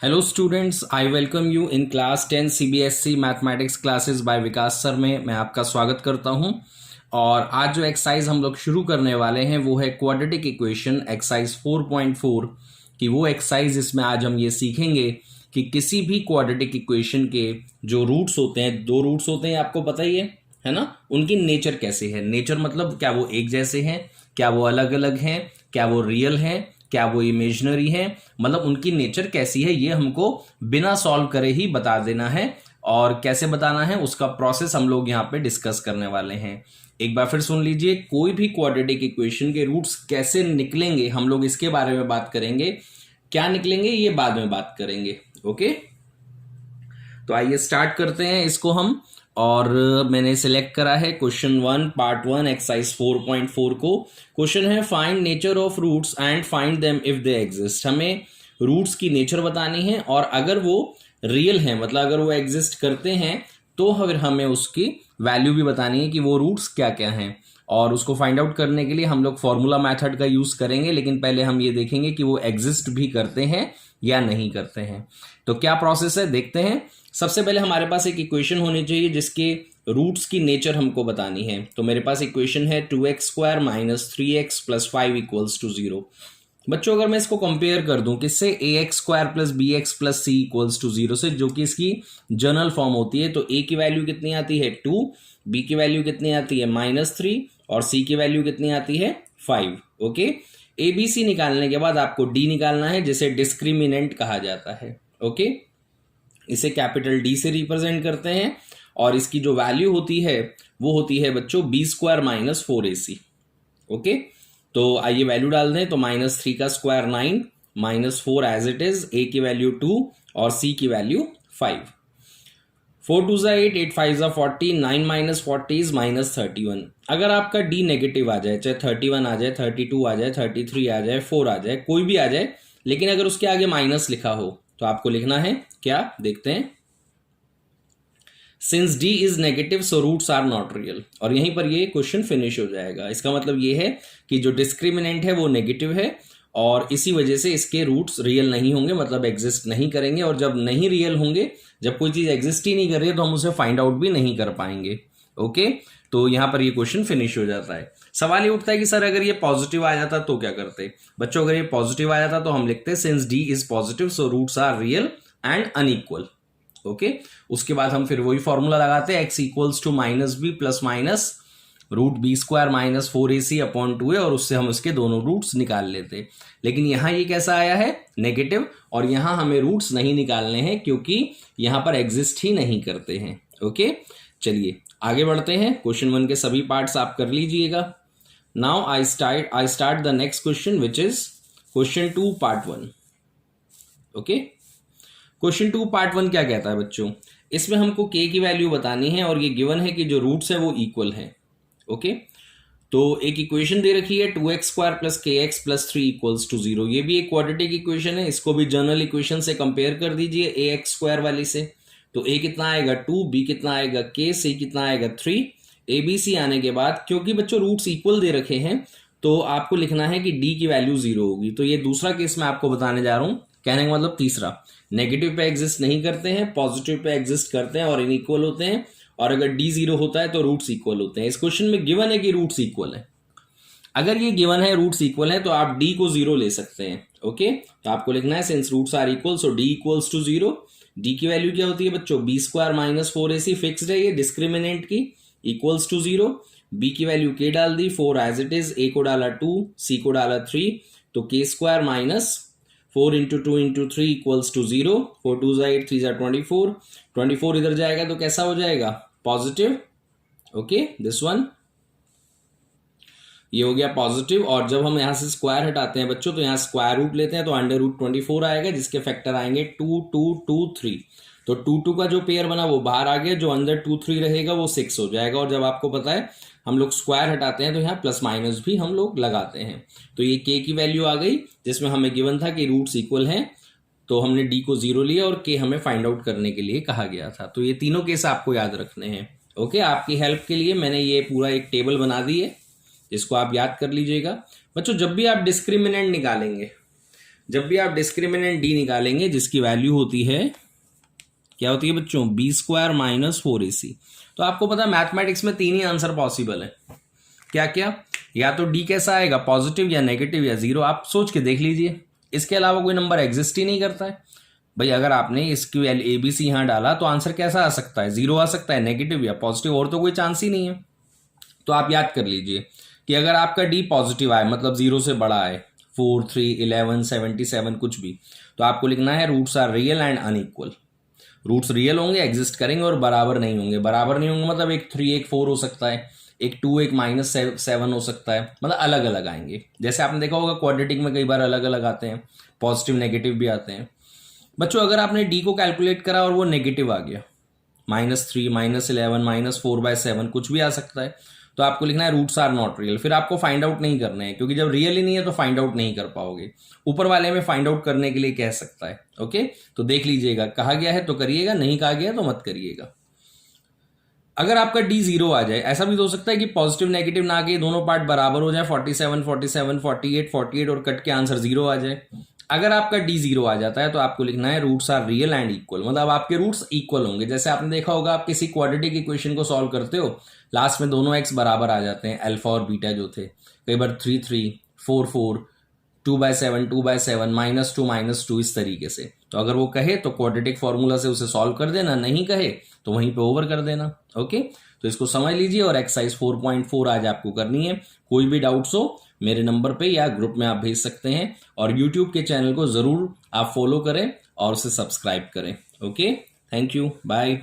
Hello students, I welcome you in class 10 CBSE mathematics classes bye Vikas sir में मैं आपका स्वागत करता हूं। और आज जो एक्सरसाइज हम लोग शुरू करने वाले हैं वो है क्वाड्रेटिक इक्वेशन एक्सरसाइज 4.4 की वो एक्सरसाइज। इसमें आज हम ये सीखेंगे कि किसी भी क्वाड्रेटिक इक्वेशन के जो रूट्स होते हैं, दो रूट्स होते हैं, आपको पता ही है ना, उनकी नेचर कैसे है। नेचर मतलब क्या वो एक जैसे हैं, क्या वो अलग अलग हैं, क्या वो रियल हैं, क्या वो इमेजिनरी है, मतलब उनकी नेचर कैसी है, ये हमको बिना सॉल्व करे ही बता देना है। और कैसे बताना है उसका प्रोसेस हम लोग यहाँ पे डिस्कस करने वाले हैं। एक बार फिर सुन लीजिए, कोई भी क्वाड्रेटिक इक्वेशन के रूट्स कैसे निकलेंगे हम लोग इसके बारे में बात करेंगे। क्या निकलेंगे ये बाद में बात करेंगे। ओके, तो आइए स्टार्ट करते हैं इसको हम। और मैंने सिलेक्ट करा है क्वेश्चन 1 पार्ट 1 एक्सरसाइज 4.4 को। क्वेश्चन है find nature of roots and find them if they exist. हमें रूट्स की नेचर बतानी है और अगर वो रियल है, मतलब अगर वो एग्जिस्ट करते हैं, तो फिर हमें उसकी वैल्यू भी बतानी है कि वो रूट्स क्या क्या हैं। और उसको फाइंड आउट करने के लिए हम लोग फॉर्मूला मेथड का यूज करेंगे, लेकिन पहले हम ये देखेंगे कि वो एग्जिस्ट भी करते हैं या नहीं करते हैं। तो क्या प्रोसेस है देखते हैं। सबसे पहले हमारे पास एक इक्वेशन होनी चाहिए जिसके रूट्स की नेचर हमको बतानी है। तो मेरे पास इक्वेशन है 2x² minus 3x plus 5 equals to 0। बच्चों अगर मैं इसको कंपेयर कर दूं किससे, ax² plus bx plus c equals to 0 से, जो कि इसकी जनरल फॉर्म होती है। तो a की वैल्यू कितनी आती है 2, b की वैल्यू कितनी आती है -3 और c की वैल्यू कितनी आती है 5। ओके, ए बी सी निकालने के बाद आपको d निकालना है जिसे डिस्क्रिमिनेंट कहा जाता है। ओके, इसे कैपिटल डी से रिप्रेजेंट करते हैं और इसकी जो वैल्यू होती है वो होती है बच्चों b² माइनस 4ac। ओके, तो आइए वैल्यू डाल दें। तो -3 का square 9, -4 as it is, a की वैल्यू 2 और c की वैल्यू 5। 4 2 8, 8 5 40, 9 minus 40 is -31। अगर आपका d नेगेटिव आ जाए, चाहे 31 आ जाए, 32 आ जाए, 33 आ जाए, 4 आ जाए, कोई भी आ जाए, लेकिन अगर उसके आगे माइनस लिखा हो तो आपको लिखना है क्या, देखते हैं। Since d is negative so roots are not real. और यहीं पर ये क्वेश्चन फिनिश हो जाएगा। इसका मतलब ये है कि जो डिस्क्रिमिनेंट है वो नेगेटिव है और इसी वजह से इसके रूट्स रियल नहीं होंगे, मतलब एग्जिस्ट नहीं करेंगे। और जब नहीं रियल होंगे, जब कोई चीज एग्जिस्ट ही नहीं कर रही है, तो हम उसे फाइंड आउट भी नहीं कर पाएंगे। ओके, तो यहां पर ये क्वेश्चन फिनिश हो जाता है। सवाल ये उठता है कि सर अगर ये पॉजिटिव आ जाता तो क्या करते। बच्चों अगर ये पॉजिटिव आ जाता तो हम लिखते since d is positive so roots are real and unequal. Okay, उसके बाद हम फिर वही फॉर्मूला लगाते हैं, x equals to -b plus minus root b² minus 4ac upon 2 है, और उससे हम उसके दोनों रूट्स निकाल लेते। लेकिन यहाँ ये कैसा आया है, नेगेटिव, और यहाँ हमें रूट्स नहीं निकालने हैं क्योंकि यहाँ पर एग्जिस्ट ही नहीं करते हैं। ओके, चलिए आगे बढ़ते हैं। क्वेश्चन 1 के सभी पार्ट्स आप कर लीजिएगा। Now I start the next question which is question 2 part 1। Okay, question 2 part 1 क्या कहता है बच्चों, इसमें हमको k की वैल्यू बतानी है और ये गिवन है कि जो रूट्स है वो इक्वल है। ओके, तो एक इक्वेशन दे रखी है 2x² plus kx plus 3 equals to 0। ये भी एक क्वाड्रेटिक इक्वेशन है, इसको भी जनरल इक्वेशन से कंपेयर कर दीजिए ax² वाली से। तो a कितना आएगा 2, b कितना आएगा k, c कितना आएगा 3। a b c आने के बाद क्योंकि बच्चों रूट्स इक्वल दे रखे हैं तो आपको लिखना है कि d की वैल्यू 0 होगी। तो ये दूसरा केस मैं आपको बताने जा रहा हूं। कहने का मतलब तीसरा, नेगेटिव पे एग्जिस्ट नहीं करते हैं, पॉजिटिव पे एग्जिस्ट करते हैं और इनइक्वल होते हैं। और अगर d 0 होता है तो रूट्स इक्वल होते हैं। इस क्वेश्चन में गिवन है कि रूट्स इक्वल है। अगर ये गिवन है रूट्स इक्वल है तो आप d को 0 ले सकते हैं। ओके, तो आपको लिखना है since roots are equal so d equals to 0। d की वैल्यू क्या होती है बच्चों, b² माइनस 4ac फिक्स्ड है ये डिस्क्रिमिनेंट की, इक्वल्स टू 0। b की वैल्यू k डाल दी, 4 एज इट इज, a को डाला 2, c को डाला 3, तो k² minus 4 into 2 into 3 equals to 0। 4 2 8, 3 24, 24 इधर जाएगा तो कैसा हो जाएगा, पॉजिटिव। ओके, दिस वन ये हो गया पॉजिटिव। और जब हम यहाँ से स्क्वायर हटाते हैं बच्चों तो यहाँ स्क्वायर रूट लेते हैं तो अंडर रूट 24 आएगा, जिसके फैक्टर आएंगे 2 2 2 3। तो 2 2 का जो पेयर बना वो बाहर आ गया, जो अंदर 2 3 रहेगा वो 6 हो जाएगा। और जब आपको पता है हम लोग स्क्वायर हटाते हैं तो यहाँ प्लस माइनस भी हम लोग लगाते हैं। तो ये k की वैल्यू आ गई जिसमें हमें गिवन था कि रूट्स इक्वल हैं, तो हमने d को 0 लिया और k हमें फाइंड आउट करने के लिए कहा गया था। तो ये तीनों केस आपको याद रखने हैं। ओके, आपकी हेल्प के लिए मैंने ये पूरा एक टेबल बना दी है, इसको आप याद कर लीजिएगा। बच्चों जब भी आप डिस्क्रिमिनेंट निकालेंगे, जब भी आप डिस्क्रिमिनेंट डी निकालेंगे जिसकी वैल्यू होती है, क्या होती है बच्चों, बी स्क्वायर माइनस 4ac। तो आपको पता है मैथमेटिक्स में 3 ही आंसर पॉसिबल है। क्या क्या, या तो डी कैसा आएगा, पॉजिटिव या नेगेटिव या जीरो, आप सोच के देख लीजिए। इसके अलावा कोई नंबर एग्जिस्ट ही नहीं करता है भाई। अगर आपने इसकी वैल्यू ABC यहाँ डाला तो आंसर कैसा आ सकता है, जीरो आ सकता है, नेगेटिव या पॉजिटिव, और तो कोई चांस ही नहीं है। तो आप याद कर लीजिए कि अगर आपका डी पॉजिटिव आए, मतलब जीरो से बड़ा आए, 4, 3, 11, 77 कुछ भी, तो आपको लिखना है roots are real and unequal. Roots real होंगे, एग्जिस्ट करेंगे, और बराबर नहीं होंगे। बराबर नहीं होंगे मतलब एक 3 एक 4 हो सकता है, एक 2 एक -7 हो सकता है, मतलब अलग अलग आएंगे। जैसे आपने देखा होगा क्वाड्रेटिक में कई बार अलग अलग आते हैं, पॉजिटिव नेगेटिव भी आते हैं। बच्चों अगर आपने डी को कैलकुलेट करा और वो नेगेटिव आ गया, -3, -11, -4/7 कुछ भी आ सकता है, तो आपको लिखना है रूट्स आर नॉट रियल। फिर आपको फाइंड आउट नहीं करने हैं, क्योंकि जब रियल ही नहीं है तो फाइंड आउट नहीं कर पाओगे। ऊपर वाले में फाइंड आउट करने के लिए कह सकता है। ओके, तो देख लीजिएगा, कहा गया है तो करिएगा, नहीं कहा गया तो मत करिएगा। अगर आपका डी जीरो आ जाए, ऐसा भी तो हो सकता है कि पॉजिटिव नेगेटिव ना के दोनों पार्ट बराबर हो जाए, 47, 47, 48, 48 और कट के आंसर जीरो आ जाए। अगर आपका डी जीरो आ जाता है तो आपको लिखना है roots are real and equal, मतलब आपके रूट्स इक्वल होंगे। जैसे आपने देखा होगा, आप किसी क्वाड्रेटिक इक्वेशन को सॉल्व करते हो, लास्ट में दोनों एक्स बराबर आ जाते हैं, अल्फा और बीटा जो थे। कई बार 3, 3, 4, 4, 2/7, 2/7, -2, -2, इस तरीके से। तो अगर वो कहे तो क्वाड्रेटिक फॉर्मूला से उसे सॉल्व कर देना, नहीं कहे तो वहीं पे ओवर कर देना। ओके, तो इसको समझ लीजिए, और एक्सरसाइज 4.4 आज आपको करनी है। कोई भी डाउट्स हो मेरे नंबर पे या ग्रुप में आप भेज सकते हैं, और यूट्यूब के चैनल को ज़रूर आप फॉलो करें और उसे सब्सक्राइब करें। Okay, thank you, bye.